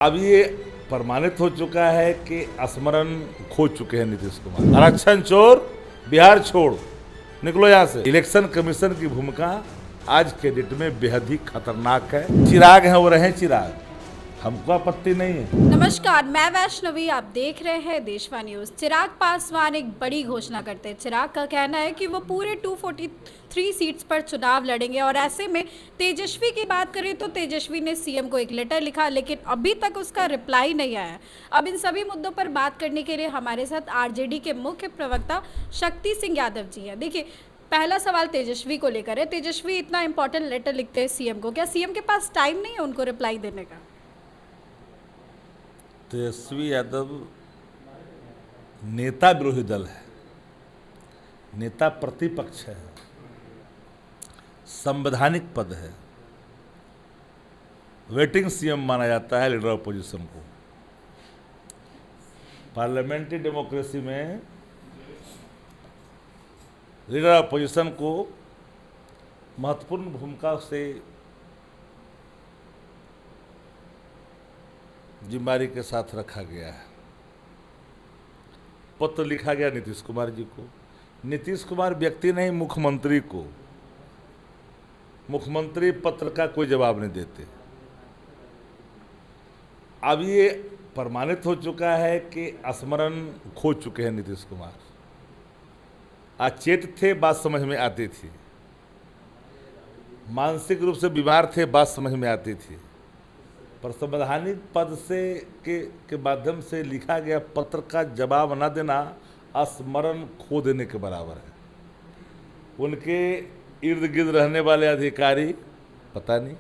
अब ये प्रमाणित हो चुका है कि स्मरण खो चुके हैं नीतीश कुमार। आरक्षण चोर बिहार छोड़, निकलो यहाँ से। इलेक्शन कमीशन की भूमिका आज के डेट में बेहद ही खतरनाक है। चिराग है वो रहे चिराग, हमको आपत्ति नहीं है। नमस्कार, मैं वैष्णवी, आप देख रहे हैं देशवा न्यूज। चिराग पासवान एक बड़ी घोषणा करते हैं। चिराग का कहना है कि वो पूरे 243 सीट्स पर चुनाव लड़ेंगे और ऐसे में तेजस्वी की बात करें तो तेजस्वी ने सीएम को एक लेटर लिखा, लेकिन अभी तक उसका रिप्लाई नहीं आया। अब इन सभी मुद्दों पर बात करने के लिए हमारे साथ आरजेडी के मुख्य प्रवक्ता शक्ति सिंह यादव जी हैं। देखिए, पहला सवाल तेजस्वी को लेकर है। तेजस्वी इतना इंपॉर्टेंट लेटर लिखते हैं सीएम को, क्या सीएम के पास टाइम नहीं है उनको रिप्लाई देने का? तेजस्वी यादव नेता विरोधी दल है, नेता प्रतिपक्ष है, संवैधानिक पद है, वेटिंग सीएम माना जाता है लीडर अपोजिशन को। पार्लियामेंट्री डेमोक्रेसी में लीडर अपोजिशन को महत्वपूर्ण भूमिका से जिम्मेदारी के साथ रखा गया है। पत्र लिखा गया नीतीश कुमार जी को। नीतीश कुमार व्यक्ति नहीं, मुख्यमंत्री को। मुख्यमंत्री पत्र का कोई जवाब नहीं देते। अब ये प्रमाणित हो चुका है कि स्मरण खो चुके हैं नीतीश कुमार। अचेत थे, बात समझ में आती थी। मानसिक रूप से बीमार थे, बात समझ में आती थी। पर संवैधानिक पद से के माध्यम से लिखा गया पत्र का जवाब न देना स्मरण खो देने के बराबर है। उनके इर्द गिर्द रहने वाले अधिकारी पता नहीं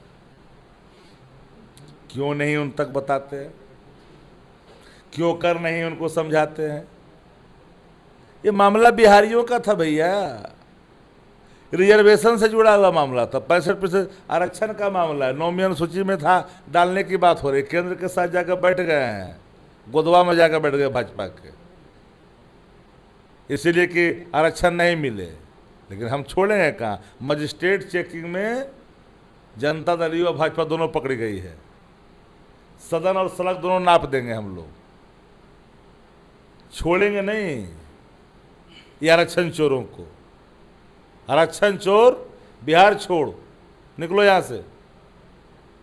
क्यों नहीं उन तक बताते हैं, क्यों कर नहीं उनको समझाते हैं। ये मामला बिहारियों का था भैया, रिजर्वेशन से जुड़ा हुआ मामला था। 65% आरक्षण का मामला है। नौमियन सूची में था, डालने की बात हो रही। केंद्र के साथ जाकर बैठ गए हैं, गोदवा में जाकर बैठ गए भाजपा के, इसीलिए कि आरक्षण नहीं मिले। लेकिन हम छोड़ेंगे कहाँ? मजिस्ट्रेट चेकिंग में जनता दल और भाजपा दोनों पकड़ी गई है। सदन और सड़क दोनों नाप देंगे हम लोग, छोड़ेंगे नहीं ये आरक्षण चोरों को। आरक्षण चोर बिहार छोड़, निकलो यहाँ से।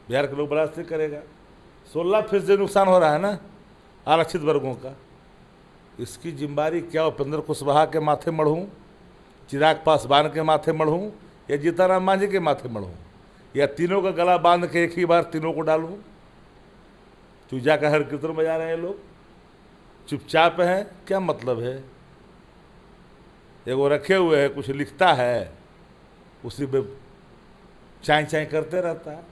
बिहार के लोग बर्दाश्त नहीं करेगा। 16% नुकसान हो रहा है ना आरक्षित वर्गों का। इसकी जिम्मेदारी क्या उपेंद्र कुशवाहा के माथे मढ़ूं, चिराग पासवान के माथे मढ़ूं, या जीतनराम मांझी के माथे मढ़ूं, या तीनों का गला बांध के एक ही बार तीनों को डालूं? चूजा का हर कीर्तन बजा रहे हैं लोग, चुपचाप हैं, क्या मतलब है? एगो रखे हुए है, कुछ लिखता है, उसी पे चाय चाय करते रहता है।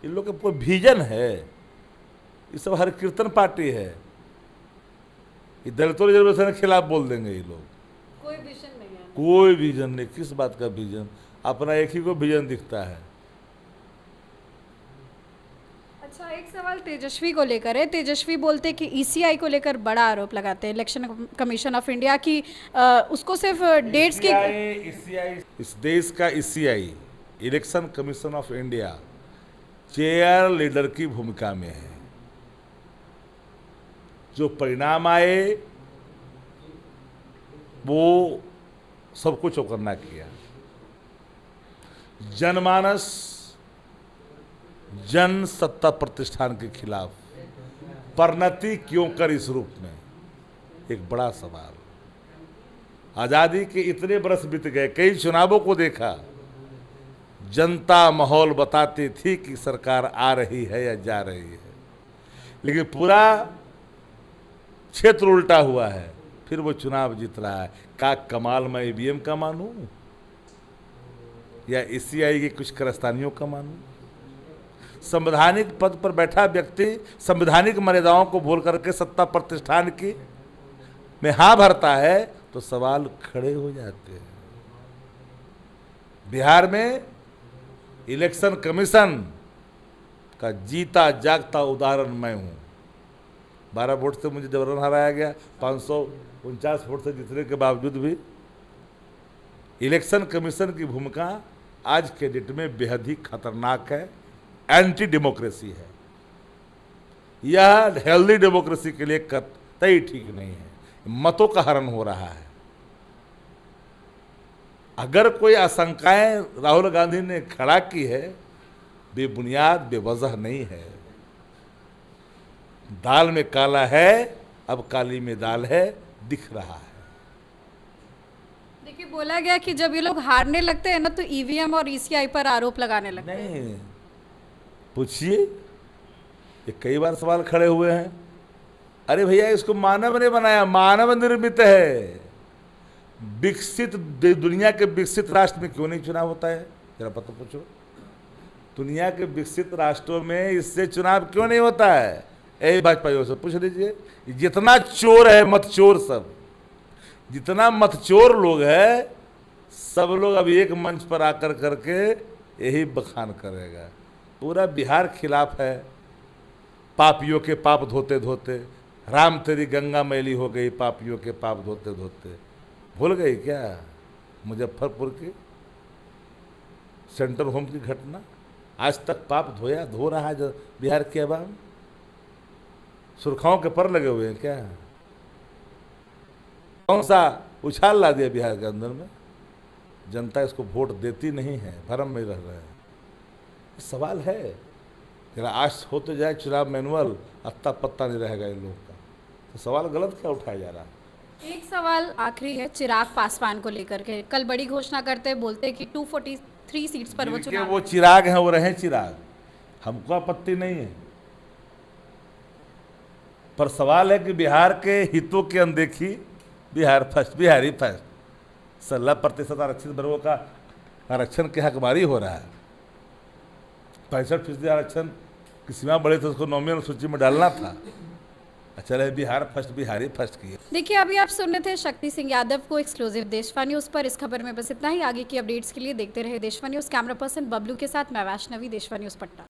इन लोग का कोई विजन है? ये सब हर कीर्तन पार्टी है। ये दलितों रिजर्वेशन के खिलाफ बोल देंगे ये लोग। कोई विजन नहीं है। कोई विजन नहीं। किस बात का विजन? अपना एक ही को विजन दिखता है। अच्छा, एक सवाल तेजस्वी को लेकर है। तेजस्वी बोलते कि ईसीआई को लेकर बड़ा आरोप लगाते हैं, इलेक्शन कमीशन ऑफ इंडिया की उसको सिर्फ डेट्स की। ईसीआई इस देश का ECI, election commission of India, chair leader की भूमिका में है। जो परिणाम आए वो सब कुछ करना किया। जनमानस जन सत्ता प्रतिष्ठान के खिलाफ परिणति क्यों कर इस रूप में? एक बड़ा सवाल। आजादी के इतने बरस बीत गए, कई चुनावों को देखा, जनता माहौल बताती थी कि सरकार आ रही है या जा रही है, लेकिन पूरा क्षेत्र उल्टा हुआ है। फिर वो चुनाव जीत रहा है। का कमाल मैं ईवीएम का मानूं या ईसीआई की कुछ कारस्तानियों का मानूं? संवैधानिक पद पर बैठा व्यक्ति संवैधानिक मर्यादाओं को भूल करके सत्ता प्रतिष्ठान की में हाँ भरता है तो सवाल खड़े हो जाते हैं। बिहार में इलेक्शन कमीशन का जीता जागता उदाहरण मैं हूं। 12 वोट से मुझे जबरन हराया गया, 549 वोट से जीतने के बावजूद भी। इलेक्शन कमीशन की भूमिका आज के डेट में बेहद ही खतरनाक है, एंटी डेमोक्रेसी है। यह हेल्दी डेमोक्रेसी के लिए कतई ठीक नहीं है। मतों का हरण हो रहा है। अगर कोई आशंकाएं राहुल गांधी ने खड़ा की है, बेबुनियाद बेवजह नहीं है। दाल में काला है, अब काली में दाल है, दिख रहा है। देखिए, बोला गया कि जब ये लोग हारने लगते हैं ना तो ईवीएम और ईसीआई पर आरोप लगाने लगते हैं। नहीं, पूछिए, ये कई बार सवाल खड़े हुए हैं। अरे भैया, इसको मानव ने बनाया, मानव निर्मित है। विकसित दुनिया के विकसित राष्ट्र में क्यों नहीं चुनाव होता है? जरा पता पूछो, दुनिया के विकसित राष्ट्रों में इससे चुनाव क्यों नहीं होता है? ए भाजपाइयों से पूछ लीजिए। जितना चोर है, मत चोर, सब जितना मत चोर लोग है, सब लोग अब एक मंच पर आकर करके यही बखान करेगा। पूरा बिहार खिलाफ है। पापियों के पाप धोते धोते राम तेरी गंगा मैली हो गई, पापियों के पाप धोते धोते। भूल गई क्या मुजफ्फरपुर की सेंट्रल होम की घटना? आज तक पाप धो रहा है जो बिहार के अवाम। सुरखाओं के पर लगे हुए हैं क्या? कौन सा उछाल ला दिया बिहार के अंदर में? जनता इसको वोट देती नहीं है, भरम में रह रहे हैं। सवाल है, जरा आज हो तो जाए चुनाव मैनुअल, अत्ता पत्ता नहीं रहेगा इन लोगों का। तो सवाल गलत क्या उठाया जा रहा है? एक सवाल आखिरी है चिराग पासवान को लेकर के। कल बड़ी घोषणा करते बोलते कि 243 सीट्स पर वो चुनाव। वो चिराग हैं, वो रहे चिराग, हमको आपत्ति नहीं है। पर सवाल है कि बिहार के हितों की अनदेखी, बिहार फर्स्ट, बिहारी फर्स्ट। 16% आरक्षित वर्गों का आरक्षण की हकमारी हो रहा है। 65% आरक्षण की सीमा बढ़े तो उसको नॉमिनल सूची में डालना था। अच्छा रहे बिहार फर्स्ट, बिहारी फर्स्ट की। देखिए, अभी आप सुन रहे थे शक्ति सिंह यादव को एक्सक्लूसिव देशवा न्यूज़ पर। इस खबर में बस इतना ही। आगे की अपडेट्स के लिए देखते रहे देशवा न्यूज़। कैमरा पर्सन बबलू के साथ मैं वैष्णवी, देशवा न्यूज़ पटना।